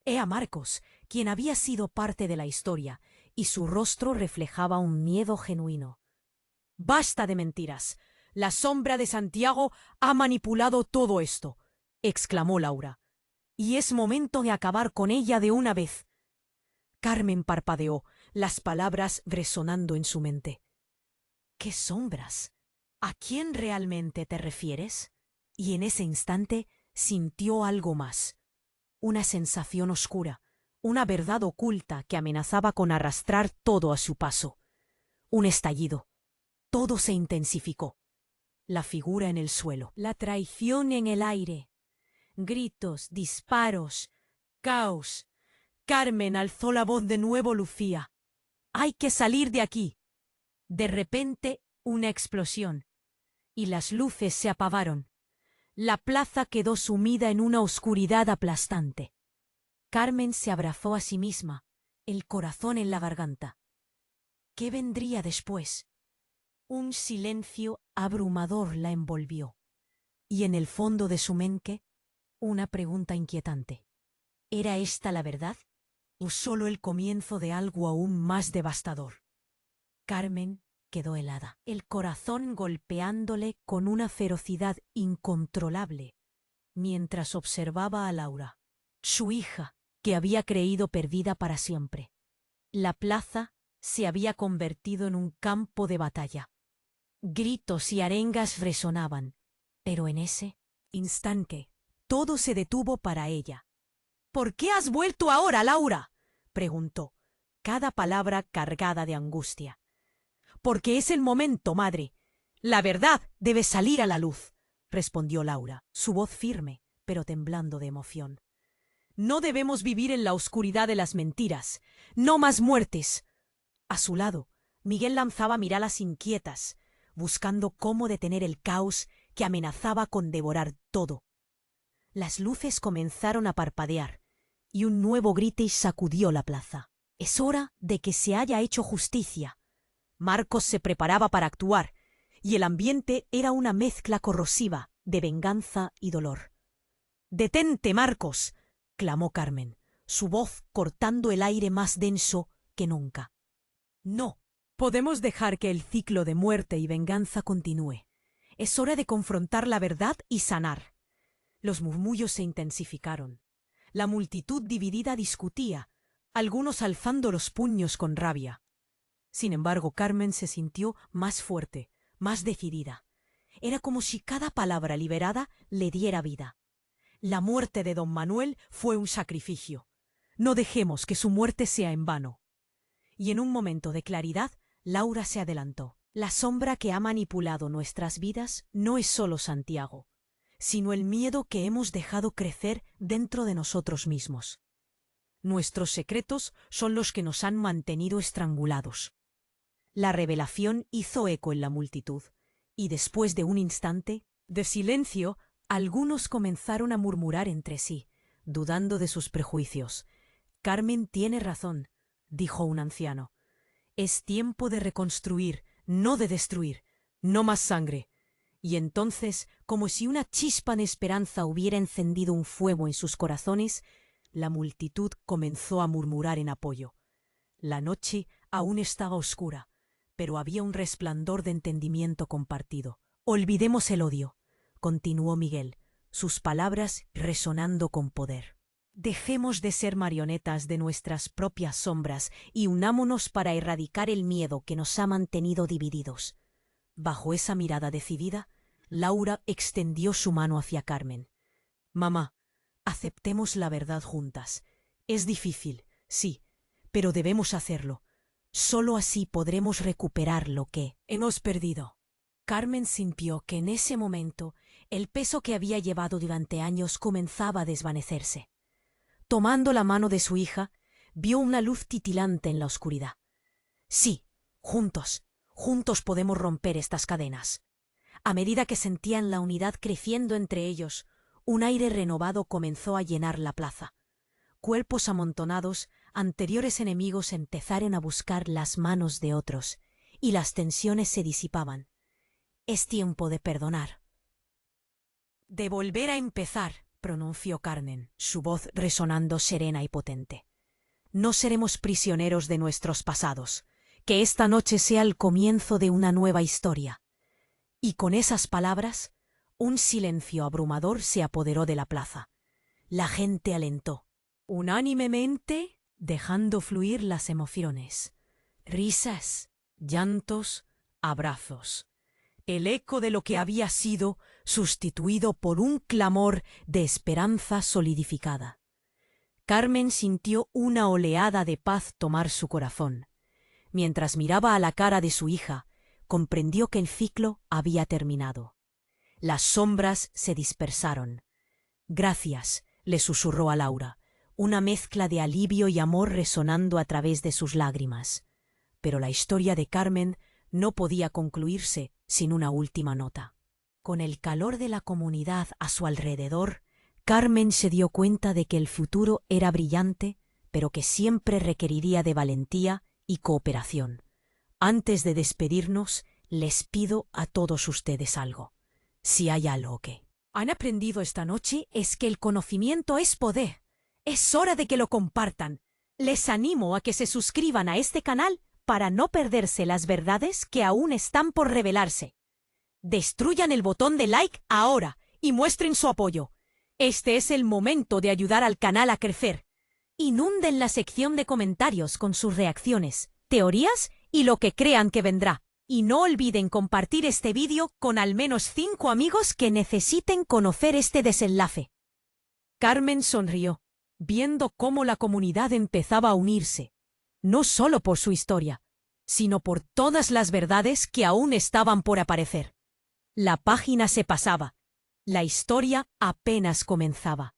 Era Marcos, quien había sido parte de la historia, y su rostro reflejaba un miedo genuino. «Basta de mentiras. La sombra de Santiago ha manipulado todo esto», exclamó Laura. «Y es momento de acabar con ella de una vez». Carmen parpadeó, las palabras resonando en su mente. «¿Qué sombras? ¿A quién realmente te refieres?» Y en ese instante sintió algo más. Una sensación oscura, una verdad oculta que amenazaba con arrastrar todo a su paso. Un estallido. Todo se intensificó. La figura en el suelo, la traición en el aire. Gritos, disparos, caos. Carmen alzó la voz de nuevo. Lucía. «Hay que salir de aquí». De repente, una explosión. Y las luces se apagaron. La plaza quedó sumida en una oscuridad aplastante. Carmen se abrazó a sí misma, el corazón en la garganta. ¿Qué vendría después? Un silencio abrumador la envolvió. Y en el fondo de su mente, una pregunta inquietante. ¿Era esta la verdad? ¿O solo el comienzo de algo aún más devastador? Carmen quedó helada, el corazón golpeándole con una ferocidad incontrolable, mientras observaba a Laura, su hija, que había creído perdida para siempre. La plaza se había convertido en un campo de batalla. Gritos y arengas resonaban, pero en ese instante todo se detuvo para ella. «¿Por qué has vuelto ahora, Laura?», preguntó, cada palabra cargada de angustia. «Porque es el momento, madre. La verdad debe salir a la luz», respondió Laura, su voz firme, pero temblando de emoción. «No debemos vivir en la oscuridad de las mentiras. No más muertes». A su lado, Miguel lanzaba miradas inquietas, buscando cómo detener el caos que amenazaba con devorar todo. Las luces comenzaron a parpadear, y un nuevo grito sacudió la plaza. «Es hora de que se haya hecho justicia». Marcos se preparaba para actuar, y el ambiente era una mezcla corrosiva de venganza y dolor. «¡Detente, Marcos!», clamó Carmen, su voz cortando el aire más denso que nunca. «No podemos dejar que el ciclo de muerte y venganza continúe. Es hora de confrontar la verdad y sanar». Los murmullos se intensificaron. La multitud dividida discutía, algunos alzando los puños con rabia. Sin embargo, Carmen se sintió más fuerte, más decidida. Era como si cada palabra liberada le diera vida. La muerte de don Manuel fue un sacrificio. No dejemos que su muerte sea en vano. Y en un momento de claridad, Laura se adelantó. La sombra que ha manipulado nuestras vidas no es solo Santiago, sino el miedo que hemos dejado crecer dentro de nosotros mismos. Nuestros secretos son los que nos han mantenido estrangulados. La revelación hizo eco en la multitud, y después de un instante de silencio, algunos comenzaron a murmurar entre sí, dudando de sus prejuicios. «Carmen tiene razón», dijo un anciano. «Es tiempo de reconstruir, no de destruir. No más sangre». Y entonces, como si una chispa de esperanza hubiera encendido un fuego en sus corazones, la multitud comenzó a murmurar en apoyo. La noche aún estaba oscura, pero había un resplandor de entendimiento compartido. «Olvidemos el odio», continuó Miguel, sus palabras resonando con poder. «Dejemos de ser marionetas de nuestras propias sombras y unámonos para erradicar el miedo que nos ha mantenido divididos». Bajo esa mirada decidida, Laura extendió su mano hacia Carmen. «Mamá, aceptemos la verdad juntas. Es difícil, sí, pero debemos hacerlo. Solo así podremos recuperar lo que hemos perdido». Carmen sintió que en ese momento el peso que había llevado durante años comenzaba a desvanecerse. Tomando la mano de su hija, vio una luz titilante en la oscuridad. «Sí, juntos podemos romper estas cadenas». A medida que sentían la unidad creciendo entre ellos, un aire renovado comenzó a llenar la plaza. Cuerpos amontonados, anteriores enemigos empezaron a buscar las manos de otros, y las tensiones se disipaban. Es tiempo de perdonar. De volver a empezar, pronunció Carmen, su voz resonando serena y potente. No seremos prisioneros de nuestros pasados. Que esta noche sea el comienzo de una nueva historia. Y con esas palabras, un silencio abrumador se apoderó de la plaza. La gente alentó, unánimemente, dejando fluir las emociones. Risas, llantos, abrazos. El eco de lo que había sido sustituido por un clamor de esperanza solidificada. Carmen sintió una oleada de paz tomar su corazón. Mientras miraba a la cara de su hija, comprendió que el ciclo había terminado. Las sombras se dispersaron. Gracias, le susurró a Laura, una mezcla de alivio y amor resonando a través de sus lágrimas. Pero la historia de Carmen no podía concluirse sin una última nota. Con el calor de la comunidad a su alrededor, Carmen se dio cuenta de que el futuro era brillante, pero que siempre requeriría de valentía y cooperación. Antes de despedirnos, les pido a todos ustedes algo. Si hay algo que han aprendido esta noche es que el conocimiento es poder. Es hora de que lo compartan. Les animo a que se suscriban a este canal para no perderse las verdades que aún están por revelarse. Destruyan el botón de like ahora y muestren su apoyo. Este es el momento de ayudar al canal a crecer. Inunden la sección de comentarios con sus reacciones, teorías y lo que crean que vendrá. Y no olviden compartir este vídeo con al menos 5 amigos que necesiten conocer este desenlace. Carmen sonrió, viendo cómo la comunidad empezaba a unirse, no solo por su historia, sino por todas las verdades que aún estaban por aparecer. La página se pasaba. La historia apenas comenzaba.